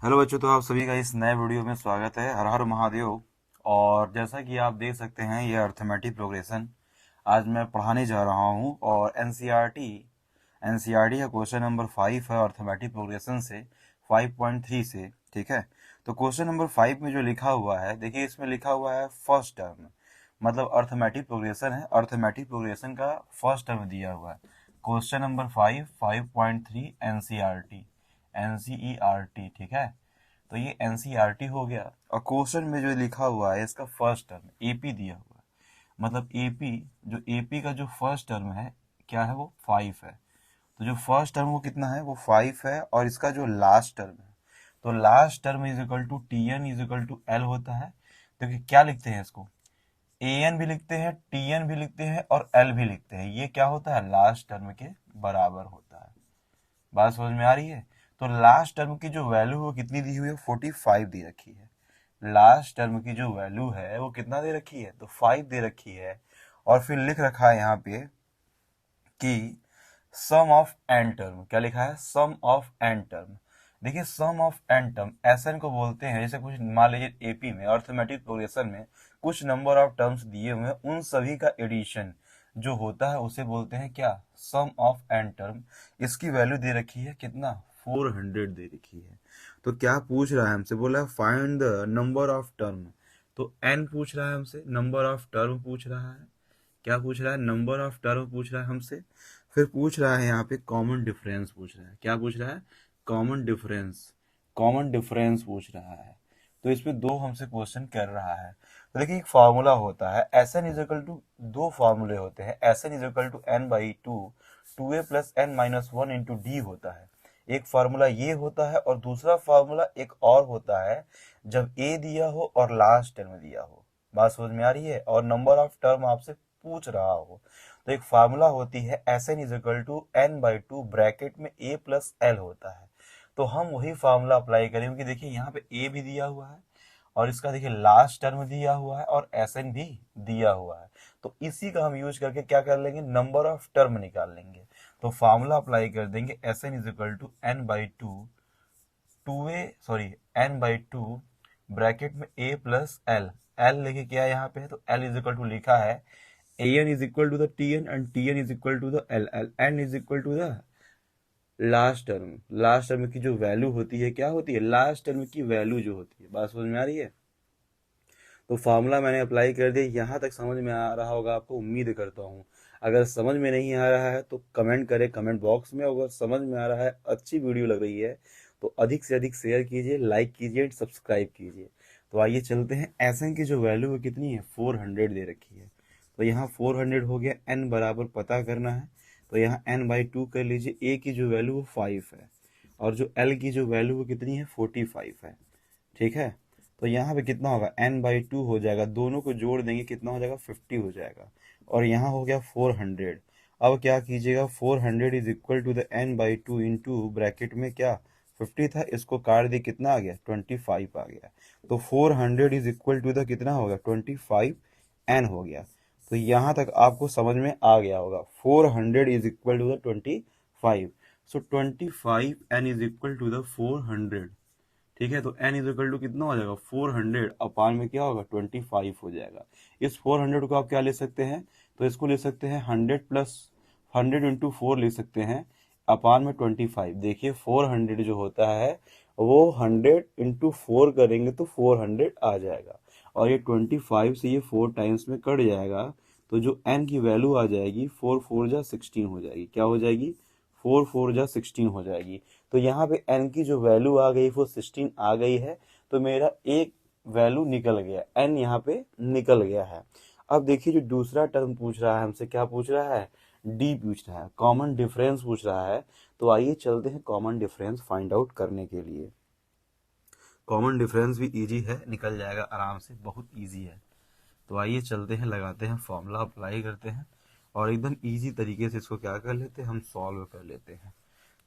Hello बच्चों, तो आप सभी का इस नए वीडियो में स्वागत है। हर हर महादेव। और जैसा कि आप देख सकते हैं, ये अर्थमेटिक प्रोग्रेशन आज मैं पढ़ाने जा रहा हूँ। और एनसीईआरटी का क्वेश्चन नंबर 5 है अर्थमेटिक प्रोग्रेशन से 5.3 से। ठीक है, तो क्वेश्चन नंबर 5 में जो लिखा हुआ है, देखिए इसमें लिखा हुआ है फर्स्ट टर्म, मतलब अर्थमेटिक प्रोग्रेशन है। अर्थमेटिक प्रोग्रेशन का फर्स्ट टर्म दिया हुआ है। Question number 5.3 NCERT. ठीक है, तो ये एनसीईआरटी हो गया। और क्वेश्चन में जो लिखा हुआ है, इसका फर्स्ट टर्म एपी दिया हुआ है। मतलब एपी का जो फर्स्ट टर्म है, क्या है वो 5 है। तो जो फर्स्ट टर्म वो कितना है, वो 5 है। और इसका जो लास्ट टर्म है, तो last term is equal to T N is equal to L होता है। तो क्या लिखते हैं इसको, ए एन भी लिखते हैं, टी एन भी लिखते हैं और एल भी लिखते हैं। ये क्या होता है, लास्ट टर्म के बराबर होता है। बात समझ में आ रही है। तो लास्ट टर्म की जो वैल्यू वो कितनी दी हुई है, 45 दी रखी है। लास्ट टर्म की जो वैल्यू है वो कितना दे रखी है, तो 5 दे रखी है। और फिर लिख रखा है यहाँ पे कि सम ऑफ एन टर्म, क्या लिखा है, सम ऑफ एन टर्म। देखिए sum of N term SN को बोलते हैं। जैसे कुछ मान लीजिए एपी में अर्थमेटिक प्रोग्रेशन में कुछ नंबर ऑफ टर्म्स दिए हुए हैं, उन सभी का एडिशन जो होता है उसे बोलते हैं क्या, सम ऑफ एन टर्म। इसकी वैल्यू दे रखी है कितना, 400 दे रखी है। तो क्या पूछ रहा है हमसे, बोला find the number of term. तो एन पूछ रहा है हमसे, नंबर ऑफ टर्म पूछ रहा है। क्या पूछ रहा है, नंबर ऑफ टर्म पूछ रहा है हमसे। फिर पूछ रहा है यहाँ पे कॉमन डिफरेंस पूछ रहा है। क्या पूछ रहा है, कॉमन डिफरेंस। कॉमन डिफरेंस पूछ रहा है। तो इसमें दो हमसे क्वेश्चन कर रहा है। तो देखिए एक फार्मूला होता है S N is equal to, दो फार्मूले होते हैं। S N is equal to N by two A plus N minus one into D होता है। एक फार्मूला ये होता है और दूसरा फार्मूला एक और होता है जब ए दिया हो और लास्ट टर्म दिया हो। बात समझ में आ रही है। और नंबर ऑफ टर्म आपसे पूछ रहा हो, तो एक फार्मूला होती है S N is equal to N by two bracket में ए प्लस एल होता है। तो हम वही फार्मूला अप्लाई करेंगे कि देखिए यहाँ पे ए भी दिया हुआ है और इसका देखिए लास्ट टर्म दिया हुआ है और एस एन भी दिया हुआ है। तो इसी का हम यूज करके क्या कर लेंगे, नंबर ऑफ टर्म निकाल लेंगे। तो फार्मूला अप्लाई कर देंगे S N is equal to N by N by two bracket में ए प्लस एल। एल लेके क्या है यहाँ पे, तो एल इज इक्वल टू लिखा है A N is equal to the T N and T N is equal to the L L N is equal to the last term. Last term की जो वैल्यू होती है, क्या होती है, last term की वैल्यू जो होती है। बात समझ में आ रही है। तो फार्मूला मैंने अप्लाई कर दिया। यहाँ तक समझ में आ रहा होगा आपको, उम्मीद करता हूँ। अगर समझ में नहीं आ रहा है तो कमेंट करें कमेंट बॉक्स में। अगर समझ में आ रहा है, अच्छी वीडियो लग रही है, तो अधिक से अधिक शेयर कीजिए, लाइक कीजिए, सब्सक्राइब कीजिए। तो आइए चलते हैं। एसएन की जो वैल्यू है कितनी है, 400 दे रखी है। तो यहाँ 400 हो गया। एन बराबर पता करना है, तो यहाँ एन बाई टू कर लीजिए। ए की जो वैल्यू वो 5 है और जो एल की जो वैल्यू वो कितनी है, 45 है। ठीक है, तो यहाँ पे कितना होगा, एन बाई टू हो जाएगा। दोनों को जोड़ देंगे कितना हो जाएगा, 50 हो जाएगा। और यहाँ हो गया 400। अब क्या कीजिएगा, 400 is equal to the N by two into bracket में क्या 50 था, इसको काट दिए, कितना आ गया, 25 आ गया। तो 400 इज इक्वल टू द कितना होगा, 25 एन हो गया। तो यहाँ तक आपको समझ में आ गया होगा। 400 is equal to the 25। So 25 N is equal to the 400। ठीक है, तो n इज इक्वल टू कितना हो जाएगा, 400 अपान में क्या होगा, 25 हो जाएगा। इस 400 को आप क्या ले सकते हैं, तो इसको ले सकते हैं 100 प्लस 100 इंटू 4 ले सकते हैं अपान में 25। देखिए 400 जो होता है वो 100 इंटू 4 करेंगे तो 400 आ जाएगा। और ये 25 से ये 4 टाइम्स में कट जाएगा। तो जो n की वैल्यू आ जाएगी, 4 4 जा 16 हो जाएगी। क्या हो जाएगी, 4 4 जा 16 हो जाएगी। तो यहाँ पे n की जो वैल्यू आ गई वो 16 आ गई है। तो मेरा एक वैल्यू निकल गया, n यहाँ पे निकल गया है। अब देखिए जो दूसरा टर्म पूछ रहा है हमसे, क्या पूछ रहा है, d पूछ रहा है, कॉमन डिफरेंस पूछ रहा है। तो आइए चलते हैं कॉमन डिफरेंस फाइंड आउट करने के लिए। कॉमन डिफरेंस भी इजी है, निकल जाएगा आराम से, बहुत इजी है। तो आइए चलते हैं, लगाते हैं फॉर्मूला, अप्लाई करते हैं और एकदम इजी तरीके से इसको क्या कर लेते हैं, हम सॉल्व कर लेते हैं।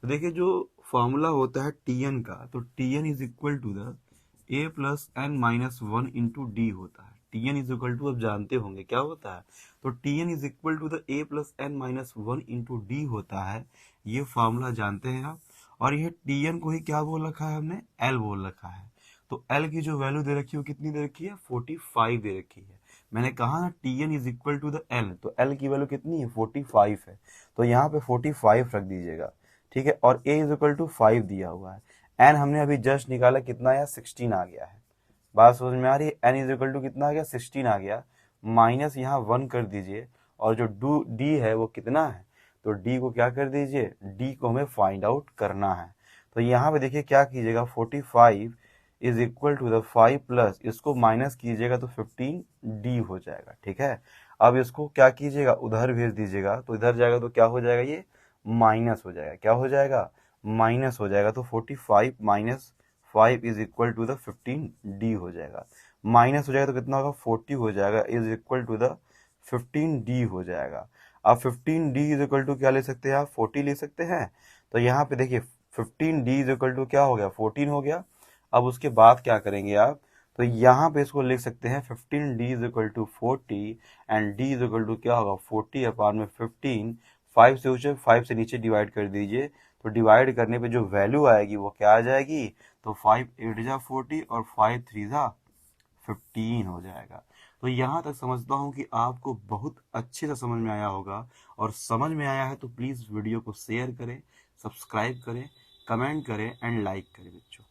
तो देखिए जो फॉर्मूला होता है टी एन का, तो T N is equal to the A plus N minus one into D होता है। T N is equal to, अब जानते होंगे क्या होता है, तो T N is equal to the A plus N minus one into D होता है। ये फॉर्मूला जानते हैं आप। और यह टी एन को ही क्या बोल रखा है हमने, एल बोल रखा है। तो एल की जो वैल्यू दे रखी है वो कितनी दे रखी है, 45 दे रखी है। मैंने कहा ना T N is equal to the L, तो एल की वैल्यू कितनी है, 45 है। तो यहाँ पे 45 रख दीजिएगा, ठीक है। और ए इज इक्वल टू 5 दिया हुआ है। एन हमने अभी जस्ट निकाला, कितना आया, 16 आ गया है। बात समझ में आ रही है, एन इज इक्वल टू कितना आ गया, 16 आ गया। माइनस यहाँ 1 कर दीजिए, और जो डी है वो कितना है, तो डी को क्या कर दीजिए, डी को हमें फाइंड आउट करना है। तो यहाँ पे देखिए क्या कीजिएगा, 45 is equal to the 5 plus, इसको माइनस कीजिएगा तो 15 डी हो जाएगा, ठीक है। अब इसको क्या कीजिएगा, उधर भेज दीजिएगा, तो इधर जाएगा तो क्या हो जाएगा, ये माइनस हो जाएगा। क्या हो जाएगा, माइनस हो जाएगा। तो 45 minus 5 is equal to the 15 D हो जाएगा। माइनस हो जाएगा तो कितना होगा, 40 हो जाएगा, is equal to the 15 D हो जाएगा। अब 15 डी इज इक्वल टू क्या ले सकते हैं आप, 40 ले सकते हैं। तो यहाँ पे देखिए 15 डी इज इक्वल टू क्या हो गया, 14 हो गया। अब उसके बाद क्या करेंगे आप, तो यहाँ पे इसको लिख सकते हैं 15 D is equal to 40, and D is equal to क्या होगा, 40 अपॉन में 15। 5 से ऊंचे 5 से नीचे डिवाइड कर दीजिए, तो डिवाइड करने पे जो वैल्यू आएगी वो क्या आ जाएगी, तो 5 8 जा 40 और 5 3 जा 15 हो जाएगा। तो यहाँ तक समझता हूँ कि आपको बहुत अच्छे से समझ में आया होगा, और समझ में आया है तो प्लीज़ वीडियो को शेयर करें, सब्सक्राइब करें, कमेंट करें एंड लाइक करें बच्चों।